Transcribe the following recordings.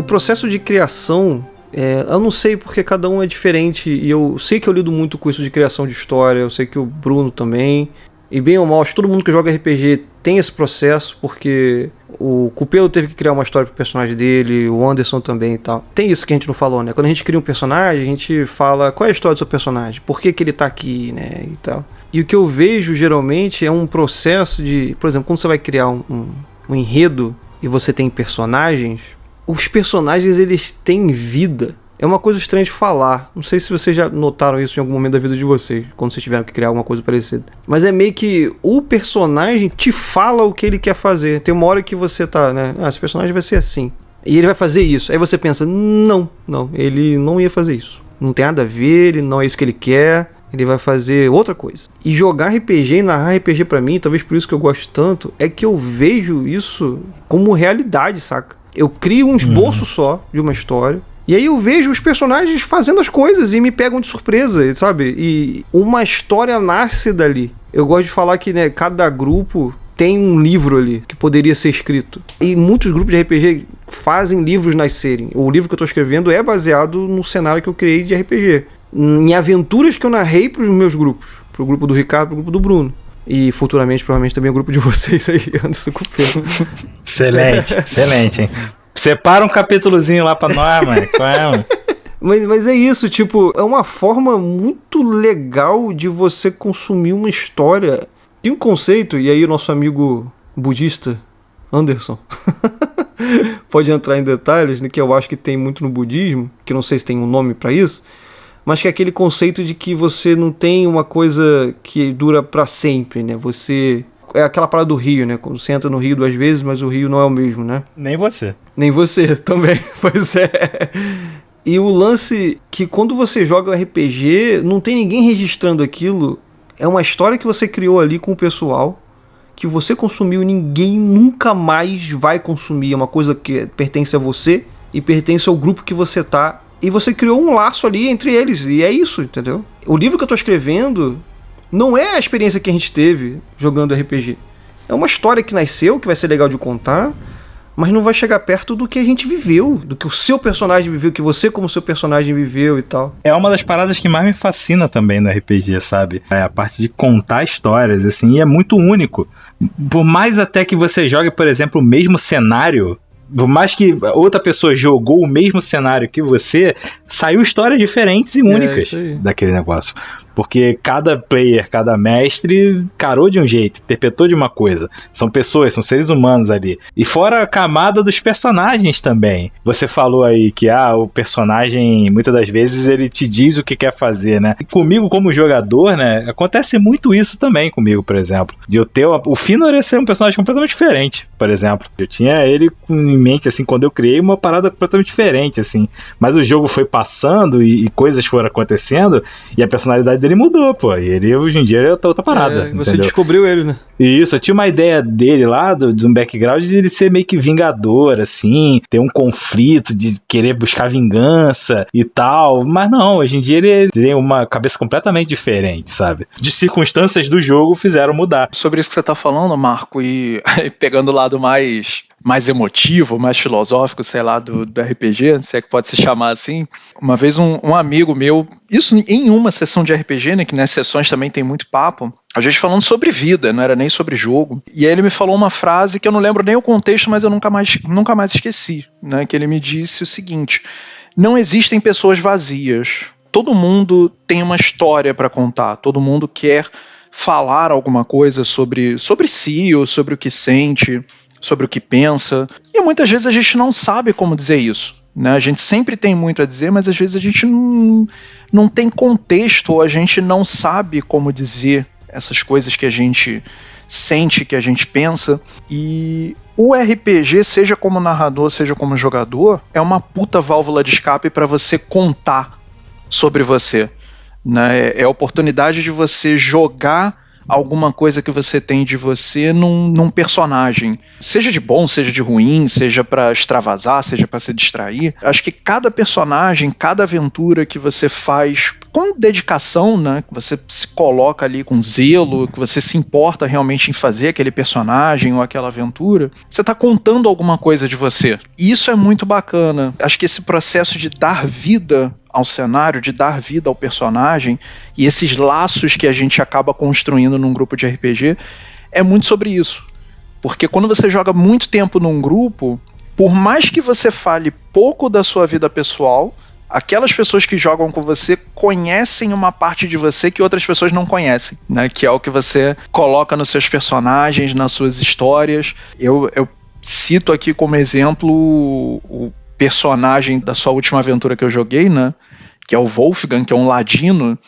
processo de criação, eu não sei porque cada um é diferente, e eu sei que eu lido muito com isso de criação de história, eu sei que o Bruno também, e bem ou mal, acho que todo mundo que joga RPG tem esse processo, porque o Cupelo teve que criar uma história pro personagem dele, o Anderson também e tal. Tem isso que a gente não falou, né? Quando a gente cria um personagem, a gente fala qual é a história do seu personagem, por que ele tá aqui, né, e tal. E o que eu vejo, geralmente, é um processo de... Por exemplo, quando você vai criar um enredo e você tem personagens, os personagens, eles têm vida. É uma coisa estranha de falar. Não sei se vocês já notaram isso em algum momento da vida de vocês, quando vocês tiveram que criar alguma coisa parecida. Mas é meio que o personagem te fala o que ele quer fazer. Tem uma hora que você tá, né? Esse personagem vai ser assim. E ele vai fazer isso. Aí você pensa, não, ele não ia fazer isso. Não tem nada a ver, não é isso que ele quer. Ele vai fazer outra coisa. E jogar RPG e narrar RPG pra mim, talvez por isso que eu gosto tanto, é que eu vejo isso como realidade, saca? Eu crio um esboço só de uma história, e aí eu vejo os personagens fazendo as coisas e me pegam de surpresa, sabe? E uma história nasce dali. Eu gosto de falar que, né, cada grupo tem um livro ali que poderia ser escrito. E muitos grupos de RPG fazem livros nascerem. O livro que eu tô escrevendo é baseado no cenário que eu criei de RPG. Em aventuras que eu narrei pros meus grupos. Pro grupo do Ricardo, pro grupo do Bruno. E futuramente, provavelmente, também o grupo de vocês aí, Anderson Cupelo. Excelente, hein? Separa um capítulozinho lá pra nós, mano. Mas é isso, tipo, é uma forma muito legal de você consumir uma história. Tem um conceito, e aí o nosso amigo budista, Anderson, pode entrar em detalhes, né, que eu acho que tem muito no budismo, que não sei se tem um nome pra isso, mas que é aquele conceito de que você não tem uma coisa que dura pra sempre, né? Você... É aquela parada do rio, né? Quando você entra no rio 2 vezes, mas o rio não é o mesmo, né? Nem você. Nem você também, pois é. E o lance que quando você joga um RPG, não tem ninguém registrando aquilo. É uma história que você criou ali com o pessoal, que você consumiu e ninguém nunca mais vai consumir. É uma coisa que pertence a você e pertence ao grupo que você tá. E você criou um laço ali entre eles, e é isso, entendeu? O livro que eu tô escrevendo não é a experiência que a gente teve jogando RPG. É uma história que nasceu, que vai ser legal de contar, mas não vai chegar perto do que a gente viveu, do que o seu personagem viveu, que você como seu personagem viveu e tal. É uma das paradas que mais me fascina também no RPG, sabe? É a parte de contar histórias, assim, e é muito único. Por mais até que você jogue, por exemplo, o mesmo cenário, por mais que outra pessoa jogou o mesmo cenário que você, saiu histórias diferentes e únicas daquele negócio. Porque cada player, cada mestre carou de um jeito, interpretou de uma coisa. São pessoas, são seres humanos ali. E fora a camada dos personagens também. Você falou aí que o personagem, muitas das vezes, ele te diz o que quer fazer, né? E comigo, como jogador, né, acontece muito isso também comigo, por exemplo. De eu ter... O Finor ia ser um personagem completamente diferente, por exemplo. Eu tinha ele em mente, assim, quando eu criei uma parada completamente diferente, assim. Mas o jogo foi passando e coisas foram acontecendo e a personalidade dele mudou, pô. E ele, hoje em dia, ele tá outra parada. Você entendeu? Descobriu ele, né? Isso, eu tinha uma ideia dele lá, de um background de ele ser meio que vingador, assim, ter um conflito de querer buscar vingança e tal. Mas não, hoje em dia ele tem uma cabeça completamente diferente, sabe? De circunstâncias do jogo fizeram mudar. Sobre isso que você tá falando, Marco, e pegando o lado mais emotivo, mais filosófico, sei lá, do RPG, se é que pode se chamar assim. Uma vez um amigo meu, isso em uma sessão de RPG, né, que nas sessões também tem muito papo, a gente falando sobre vida, não era nem sobre jogo, e aí ele me falou uma frase que eu não lembro nem o contexto, mas eu nunca mais esqueci, né, que ele me disse o seguinte: não existem pessoas vazias, todo mundo tem uma história para contar, todo mundo quer falar alguma coisa sobre si, ou sobre o que sente, sobre o que pensa, e muitas vezes a gente não sabe como dizer isso, né? A gente sempre tem muito a dizer, mas às vezes a gente não tem contexto, ou a gente não sabe como dizer essas coisas que a gente sente, que a gente pensa. E o RPG, seja como narrador, seja como jogador, é uma puta válvula de escape para você contar sobre você, né? É a oportunidade de você jogar alguma coisa que você tem de você num personagem. Seja de bom, seja de ruim, seja pra extravasar, seja pra se distrair. Acho que cada personagem, cada aventura que você faz com dedicação, né, que você se coloca ali com zelo, que você se importa realmente em fazer aquele personagem ou aquela aventura, você tá contando alguma coisa de você. E isso é muito bacana. Acho que esse processo de dar vida ao cenário, de dar vida ao personagem e esses laços que a gente acaba construindo num grupo de RPG é muito sobre isso. Porque quando você joga muito tempo num grupo, por mais que você fale pouco da sua vida pessoal, aquelas pessoas que jogam com você conhecem uma parte de você que outras pessoas não conhecem, né? Que é o que você coloca nos seus personagens, nas suas histórias. Eu cito aqui como exemplo o personagem da sua última aventura que eu joguei, né? Que é o Wolfgang, que é um ladino.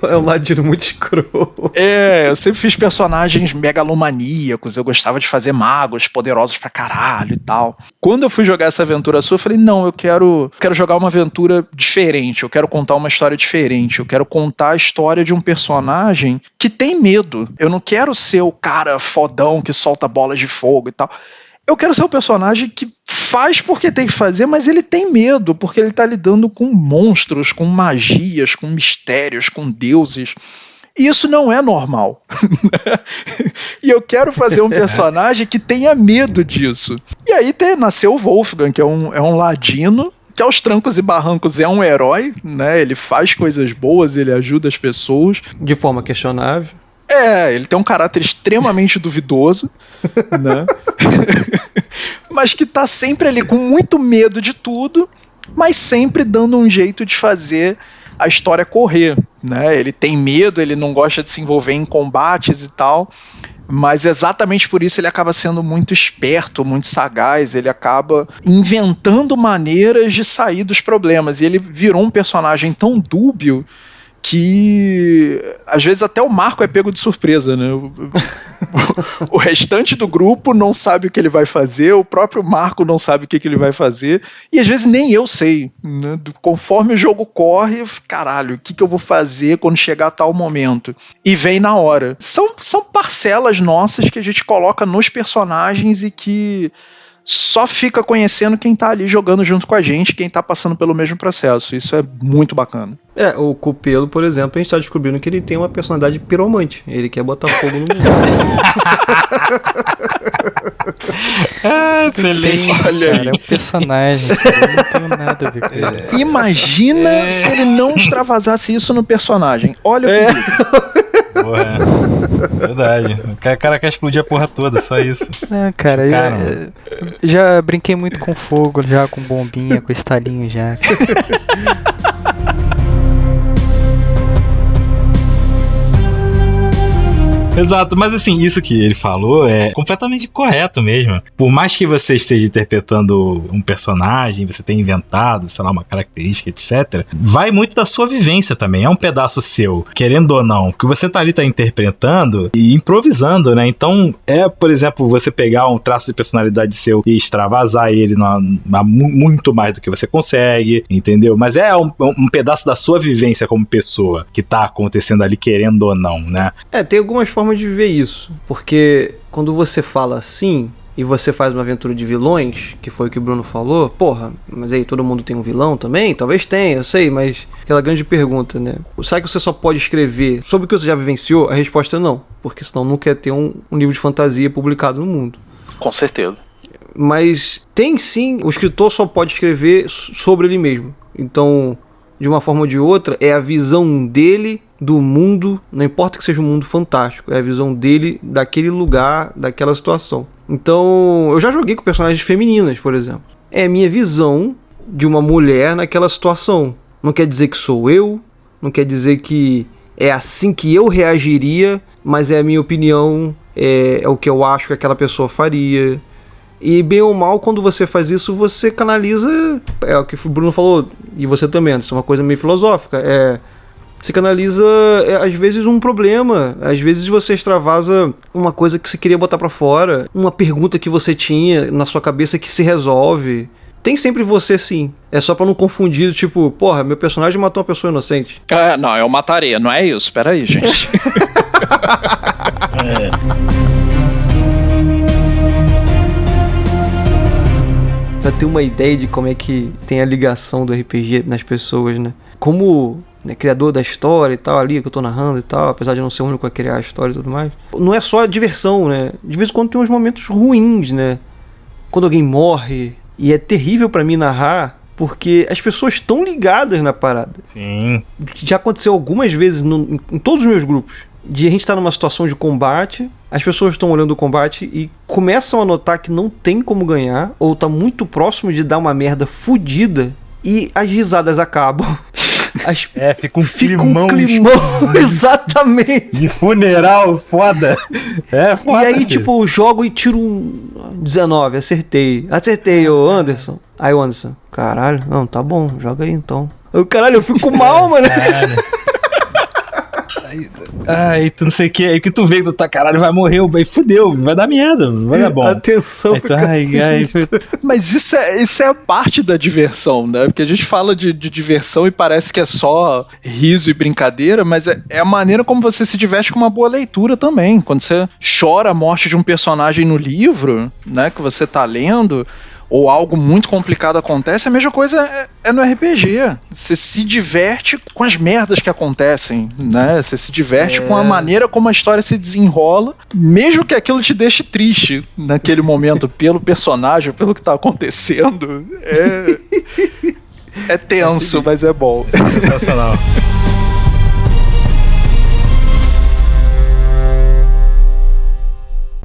É um ladino muito escroto. Eu sempre fiz personagens megalomaníacos, eu gostava de fazer magos poderosos pra caralho e tal. Quando eu fui jogar essa aventura sua, eu falei, não, eu quero jogar uma aventura diferente, eu quero contar uma história diferente, eu quero contar a história de um personagem que tem medo. Eu não quero ser o cara fodão que solta bolas de fogo e tal. Eu quero ser o personagem que faz porque tem que fazer, mas ele tem medo, porque ele tá lidando com monstros, com magias, com mistérios, com deuses. E isso não é normal. E eu quero fazer um personagem que tenha medo disso. E aí nasceu o Wolfgang, que é um ladino, que aos trancos e barrancos é um herói, né? Ele faz coisas boas, ele ajuda as pessoas. De forma questionável. Ele tem um caráter extremamente duvidoso, né? Mas que tá sempre ali com muito medo de tudo, mas sempre dando um jeito de fazer a história correr, né? Ele tem medo, ele não gosta de se envolver em combates e tal, mas exatamente por isso ele acaba sendo muito esperto, muito sagaz, ele acaba inventando maneiras de sair dos problemas, e ele virou um personagem tão dúbio que às vezes até o Marco é pego de surpresa, né? O restante do grupo não sabe o que ele vai fazer, o próprio Marco não sabe o que ele vai fazer, e às vezes nem eu sei, né? Conforme o jogo corre, caralho, o que eu vou fazer quando chegar a tal momento? E vem na hora. São parcelas nossas que a gente coloca nos personagens e que só fica conhecendo quem tá ali jogando junto com a gente, quem tá passando pelo mesmo processo. Isso é muito bacana. O Cupelo, por exemplo, a gente tá descobrindo que ele tem uma personalidade piromante. Ele quer botar fogo no mundo. Excelente. Olha aí. Cara, é um personagem, cara, eu não tenho nada a ver com ele. Imagina se ele não extravasasse isso no personagem. Olha o perigo. Porra, verdade. O cara quer explodir a porra toda, só isso. Não, cara, eu já brinquei muito com fogo, já com bombinha, com estalinho já. Exato, mas assim, isso que ele falou é completamente correto mesmo. Por mais que você esteja interpretando um personagem, você tenha inventado, sei lá, uma característica, etc., vai muito da sua vivência também, é um pedaço seu, querendo ou não, que você tá ali interpretando e improvisando, né? Então, por exemplo, você pegar um traço de personalidade seu e extravasar ele muito mais do que você consegue, entendeu? Mas é um pedaço da sua vivência como pessoa que tá acontecendo ali, querendo ou não, né? Tem algumas formas de viver isso, porque quando você fala assim e você faz uma aventura de vilões, que foi o que o Bruno falou, porra, mas aí todo mundo tem um vilão também? Talvez tenha, eu sei, mas aquela grande pergunta, né? Será que você só pode escrever sobre o que você já vivenciou? A resposta é não, porque senão não quer ter um livro de fantasia publicado no mundo. Com certeza. Mas tem sim, o escritor só pode escrever sobre ele mesmo. Então, de uma forma ou de outra, é a visão dele do mundo, não importa que seja um mundo fantástico, é a visão dele daquele lugar, daquela situação. Então, eu já joguei com personagens femininas, por exemplo. É a minha visão de uma mulher naquela situação. Não quer dizer que sou eu, não quer dizer que é assim que eu reagiria, mas é a minha opinião, é o que eu acho que aquela pessoa faria. E bem ou mal, quando você faz isso, você canaliza, é o que o Bruno falou, e você também, isso é uma coisa meio filosófica, você canaliza, às vezes, um problema, às vezes você extravasa uma coisa que você queria botar pra fora, uma pergunta que você tinha na sua cabeça que se resolve. Tem sempre você, sim. É só pra não confundir, tipo, porra, meu personagem matou uma pessoa inocente. Não, eu mataria, não é isso? Peraí, gente. Pra ter uma ideia de como é que tem a ligação do RPG nas pessoas, né? Como criador da história e tal, ali que eu tô narrando e tal, apesar de não ser o único a criar a história e tudo mais. Não é só a diversão, né? De vez em quando tem uns momentos ruins, né? Quando alguém morre, e é terrível pra mim narrar, porque as pessoas estão ligadas na parada. Sim. Já aconteceu algumas vezes em todos os meus grupos, de a gente estar numa situação de combate, as pessoas estão olhando o combate e começam a notar que não tem como ganhar, ou tá muito próximo de dar uma merda fodida, e as risadas acabam. Fica um climão. Exatamente. De funeral, foda. Foda. E aí, tipo, eu jogo e tiro um 19, acertei, ô Anderson. Aí o Anderson, caralho, não, tá bom, joga aí então. Eu fico mal, mano. Aí tu não sei o que, aí que tu vê que tu tá, caralho, vai morrer, aí fudeu, vai dar merda, não vai dar bom. Atenção, aí fica Mas isso é a parte da diversão, né? Porque a gente fala de diversão e parece que é só riso e brincadeira, mas é a maneira como você se diverte com uma boa leitura também. Quando você chora a morte de um personagem no livro, né, que você tá lendo, ou algo muito complicado acontece, a mesma coisa é no RPG. Você se diverte com as merdas que acontecem, né? Você se diverte com a maneira como a história se desenrola, mesmo que aquilo te deixe triste naquele momento, pelo personagem, pelo que tá acontecendo. É tenso, mas é bom. Sensacional.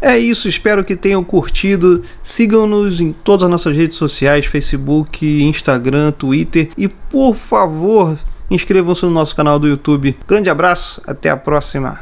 É isso, espero que tenham curtido. Sigam-nos em todas as nossas redes sociais, Facebook, Instagram, Twitter. E, por favor, inscrevam-se no nosso canal do YouTube. Grande abraço, até a próxima.